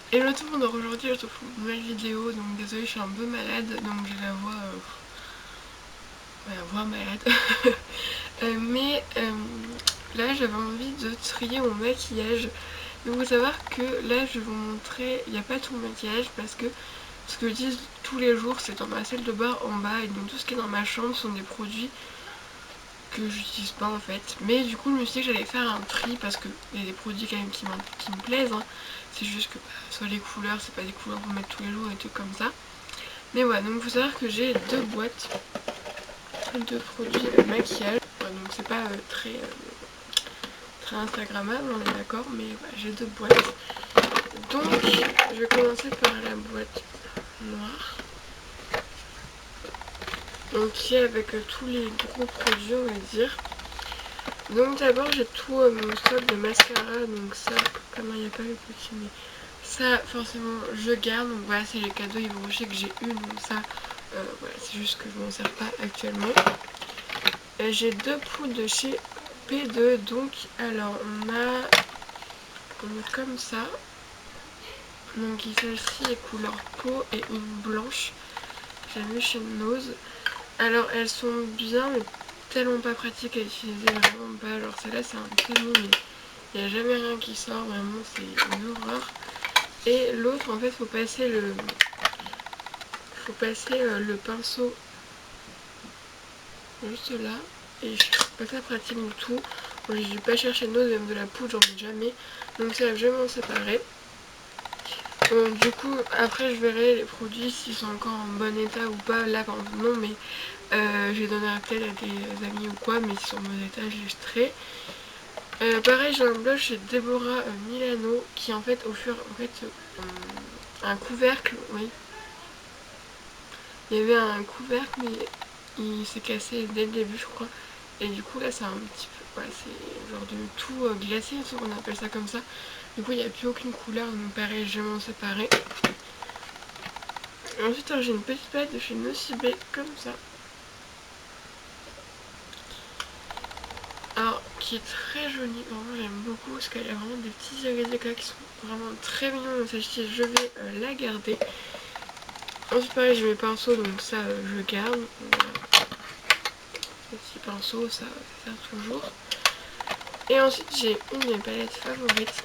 Hello tout le monde, alors aujourd'hui je te fais une nouvelle vidéo, donc désolée je suis un peu malade, donc j'ai la voix malade. Mais là j'avais envie de trier mon maquillage. Donc il faut savoir que là je vais vous montrer, il n'y a pas tout mon maquillage parce que ce que je dis tous les jours c'est dans ma salle de bain en bas, et donc tout ce qui est dans ma chambre sont des produits que j'utilise pas en fait. Mais du coup je me suis dit que j'allais faire un tri parce qu'il y a des produits quand même qui me plaisent, hein. C'est juste que soit les couleurs, c'est pas des couleurs pour mettre tous les jours et tout comme ça. Mais voilà, donc il faut savoir que j'ai deux boîtes de produits maquillage. Ouais, donc c'est pas très instagrammable, on est d'accord, mais voilà, j'ai deux boîtes. Donc je vais commencer par la boîte noire. Donc qui est avec tous les gros produits on va dire. Donc d'abord j'ai tout mon stock de mascara, donc ça, comment il n'y a pas le petit mais ça forcément je garde, donc voilà c'est les cadeaux Yves Rocher que j'ai eu, donc ça voilà, c'est juste que je m'en sers pas actuellement. J'ai deux poudres de chez P2, donc alors on est comme ça, donc celle-ci est couleur peau et une blanche, j'ai vu chez Nose. Alors elles sont bien mais tellement pas pratiques à utiliser, vraiment pas, genre celle-là c'est un canon mais il n'y a jamais rien qui sort, vraiment c'est une horreur. Et l'autre en fait faut passer le pinceau juste là, et je trouve pas ça pratique du tout. Bon, j'ai dû pas chercher de nose, même de la poudre j'en ai jamais, donc ça je vais m'en séparer. Du coup après je verrai les produits s'ils sont encore en bon état ou pas. Là par exemple non, mais je les donnerai peut-être à des amis ou quoi, mais s'ils sont en bon état je les jetterai. Pareil j'ai un blush chez Deborah Milano qui en fait un couvercle, oui. Il y avait un couvercle mais il s'est cassé dès le début je crois. Et du coup là c'est un petit peu, ouais, c'est genre de tout glacé, on appelle ça comme ça. Du coup il n'y a plus aucune couleur, donc pareil je vais m'en séparer. Ensuite j'ai une petite palette de chez Nocibé comme ça. Alors qui est très jolie, vraiment j'aime beaucoup parce qu'elle a vraiment des petits iris là qui sont vraiment très mignons. Donc celle-ci je vais la garder. Ensuite pareil j'ai mes pinceaux, donc ça je garde. Voilà. Petit pinceau, ça sert toujours. Et ensuite j'ai une de mes palettes favorites,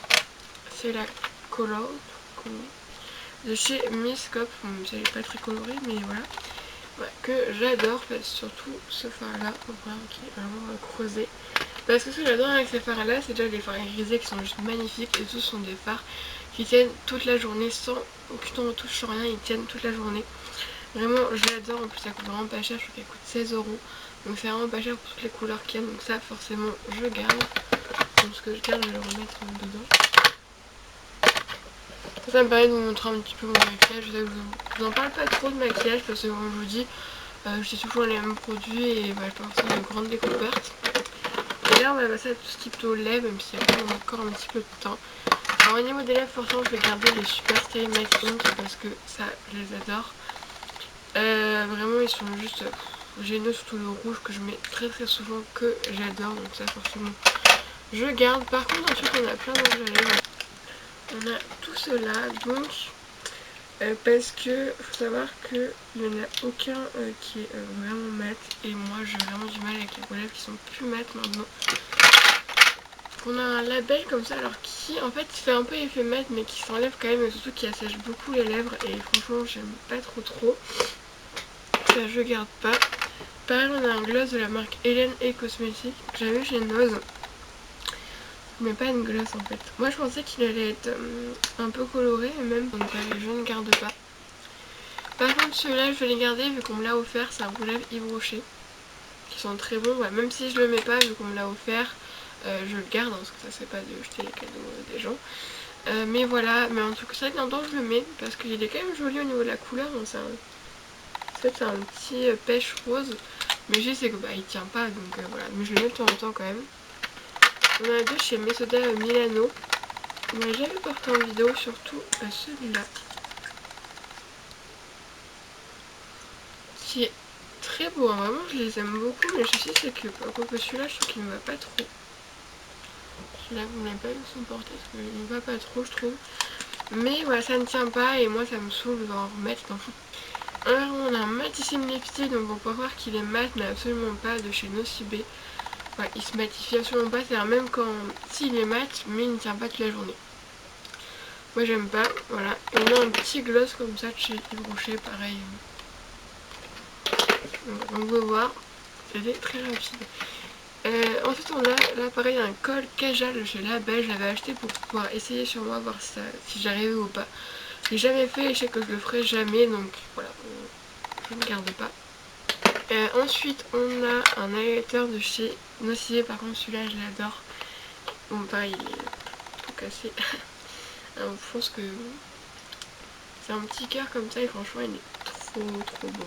c'est la Color de chez Miss Cop. Bon, elle n'est pas très colorée mais voilà. Ouais, que j'adore, surtout ce fard là, qui est vraiment creusé. Parce que ce que j'adore avec ces fards là, c'est déjà les fards irisés qui sont juste magnifiques, et tous sont des fards qui tiennent toute la journée sans aucune retouche, sans rien, ils tiennent toute la journée. Vraiment je l'adore, en plus ça coûte vraiment pas cher, je crois qu'elle coûte 16 €. Donc c'est vraiment pas cher pour toutes les couleurs qu'il y a, donc ça forcément je garde. Donc ce que je garde je vais le remettre dedans. Ça me permet de vous montrer un petit peu mon maquillage. Je vous en parle pas trop de maquillage parce que comme je vous dis, j'ai toujours les mêmes produits et bah, je pense que c'est une grande découverte. Et là on va passer à tout ce qui est plutôt lèvres, même s'il y a encore un petit peu de temps. Alors au niveau des lèvres, forcément je vais garder les Super Stay Matte Ink parce que ça je les adore. Vraiment ils sont juste géniaux, surtout le rouge que je mets très très souvent, que j'adore, donc ça forcément je garde. Par contre ensuite on a plein de rouges à lèvres. On a tout cela, donc parce que faut savoir qu'il n'y en a aucun qui est vraiment mat, et moi j'ai vraiment du mal avec les rouges à lèvres qui sont plus mat maintenant. On a un label comme ça, alors qui en fait fait un peu effet mat mais qui s'enlève quand même, et surtout qui assèche beaucoup les lèvres, et franchement j'aime pas trop. Ça je garde pas. Pareil on a un gloss de la marque Hélène et Cosmétiques que j'avais chez Nose, mais pas une gloss en fait. Moi je pensais qu'il allait être un peu coloré, et même donc je ne garde pas. Par contre celui-là je vais les garder vu qu'on me l'a offert, c'est un rouge à lèvres Yves Rocher qui sont très bons. Ouais, même si je le mets pas vu qu'on me l'a offert, je le garde, hein, parce que ça c'est pas de jeter les cadeaux des gens. Mais voilà, mais en tout cas ça bientôt je le mets parce qu'il est quand même joli au niveau de la couleur. Donc c'est un petit pêche rose, mais je sais que bah il tient pas, donc voilà, mais je le mets de temps en temps quand même. On en a deux chez Mesoda Milano. On l'a jamais porté en vidéo, surtout celui-là qui est très beau, hein. Vraiment je les aime beaucoup, mais je sais c'est que celui-là je trouve qu'il ne va pas trop. Celui-là vous ne l'avez pas vu son portée parce qu'il ne va pas trop je trouve. Mais voilà, ça ne tient pas et moi ça me saoule de devoir en remettre dans fou. Alors on a un matissime lifting, donc on peut voir qu'il est mat mais absolument pas, de chez Nocibé. Voilà, il se matifie absolument pas, c'est-à-dire même quand s'il est mat mais il ne tient pas toute la journée. Moi j'aime pas, voilà. Et on a un petit gloss comme ça de chez Yves Rocher, pareil. Donc on peut voir, c'était très rapide. Ensuite on a là pareil un col Kajal de chez Label, je l'avais acheté pour pouvoir essayer sur moi, voir si j'arrivais ou pas. Je l'ai jamais fait et je sais que je le ferai jamais, donc voilà, je ne garde pas. Ensuite on a un highlighter de chez Nocibé, par contre celui-là je l'adore. Bon pareil, il est tout cassé. Alors, je pense que c'est un petit cœur comme ça et franchement il est trop beau.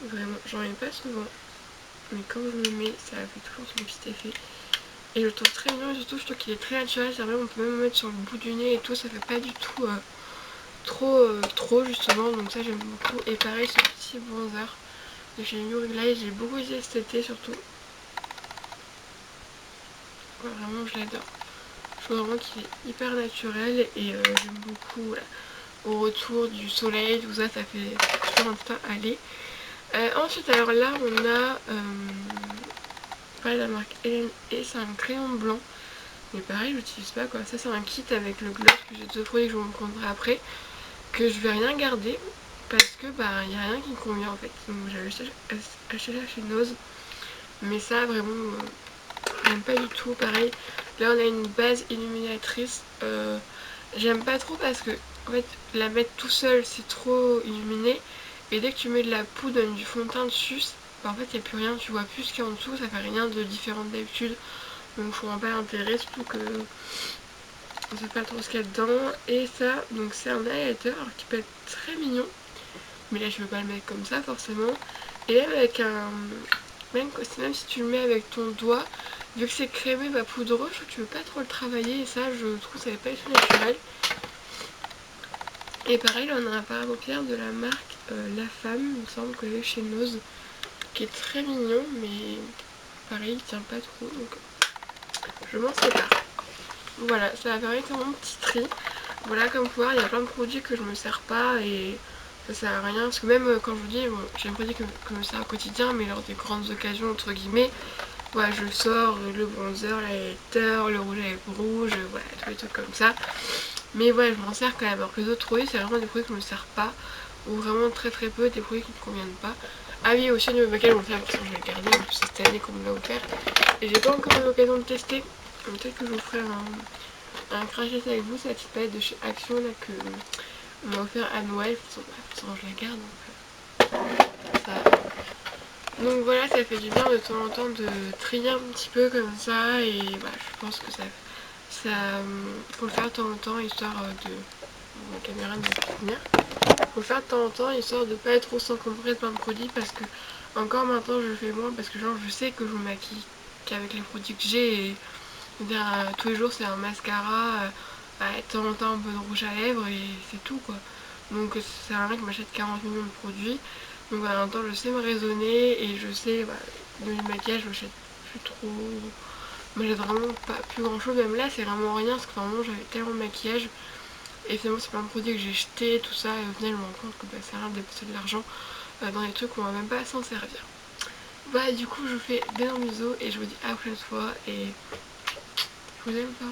Vraiment, j'en mets pas souvent, mais quand je le mets ça fait toujours son petit effet. Et je le trouve très mignon et surtout je trouve qu'il est très naturel, c'est vrai, on peut même le mettre sur le bout du nez et tout, ça fait pas du tout trop justement, donc ça j'aime beaucoup. Et pareil ce petit bronzer de chez Murray, j'ai beaucoup utilisé cet été surtout. Ouais, vraiment je l'adore. Je trouve vraiment qu'il est hyper naturel et j'aime beaucoup, voilà. Au retour du soleil, tout ça, ça fait toujours un temps aller. Ensuite alors là on a la marque Hélène et c'est un crayon blanc. Mais pareil, je l'utilise pas quoi. Ça, c'est un kit avec le gloss que j'ai deux produits que je vous montrerai après. Que je vais rien garder parce que bah il n'y a rien qui me convient en fait. Donc j'avais acheté ça chez Nose. Mais ça, vraiment, j'aime pas du tout. Pareil, là on a une base illuminatrice. J'aime pas trop parce que en fait, la mettre tout seul, c'est trop illuminé. Et dès que tu mets de la poudre, du fond de teint dessus, bah, en fait, il n'y a plus rien. Tu vois plus ce qu'il y a en dessous. Ça fait rien de différent d'habitude. Donc je comprends pas l'intérêt, surtout que on sait pas trop ce qu'il y a dedans. Et ça, donc c'est un highlighter qui peut être très mignon. Mais là je veux pas le mettre comme ça forcément. Et même avec même si tu le mets avec ton doigt, vu que c'est crémé, bah poudreux, je trouve que tu veux pas trop le travailler. Et ça je trouve que ça n'est pas du tout naturel. Et pareil, là on a un fard à paupières de la marque La Femme, il me semble que c'est chez Nose, qui est très mignon, mais pareil il tient pas trop, donc je m'en sépare. Voilà, ça va faire être mon petit tri. Voilà, comme vous pouvez voir, il y a plein de produits que je me sers pas et ça sert à rien. Parce que même quand je vous dis, bon, j'ai un produit que je me sers au quotidien, mais lors des grandes occasions, entre guillemets, voilà, je sors le bronzer, l'highlighter, le rouge à lèvres rouge, voilà, tous les trucs comme ça. Mais voilà, je m'en sers quand même. Alors que les autres produits, c'est vraiment des produits que je me sers pas, ou vraiment très peu, des produits qui ne me conviennent pas. Ah oui, aussi, le maquillage, on fait pour ça, je vais le garder, en plus c'est cette année qu'on me l'a offert. Et j'ai pas encore eu l'occasion de tester. Peut-être que je vous ferai un crash test avec vous, cette petite palette de chez Action là que on m'a offert à Noël. De toute façon, je la garde. Donc voilà, ça fait du bien de temps en temps de trier un petit peu comme ça. Et bah, je pense que ça faut le faire de temps en temps histoire de... Ma caméra ne va pas venir. Faut le faire de temps en temps histoire de pas être trop s'encombrer de plein de produits parce que encore maintenant je le fais moins parce que genre je sais que je me maquille qu'avec les produits que j'ai et tous les jours c'est un mascara, de temps en temps un peu de rouge à lèvres et c'est tout quoi. Donc c'est un mec qui m'achète 40 millions de produits. Donc voilà, en même temps je sais me raisonner et je sais, de maquillage je m'achète plus trop. Mais j'ai vraiment pas plus grand chose, même là c'est vraiment rien parce que vraiment j'avais tellement de maquillage. Et finalement c'est plein de produits que j'ai jetés, tout ça, et au final je me rends compte que ça sert à rien de dépenser de l'argent dans des trucs où on va même pas s'en servir. Bah du coup je vous fais d'énormes bisous et je vous dis à la prochaine fois et je vous aime pas.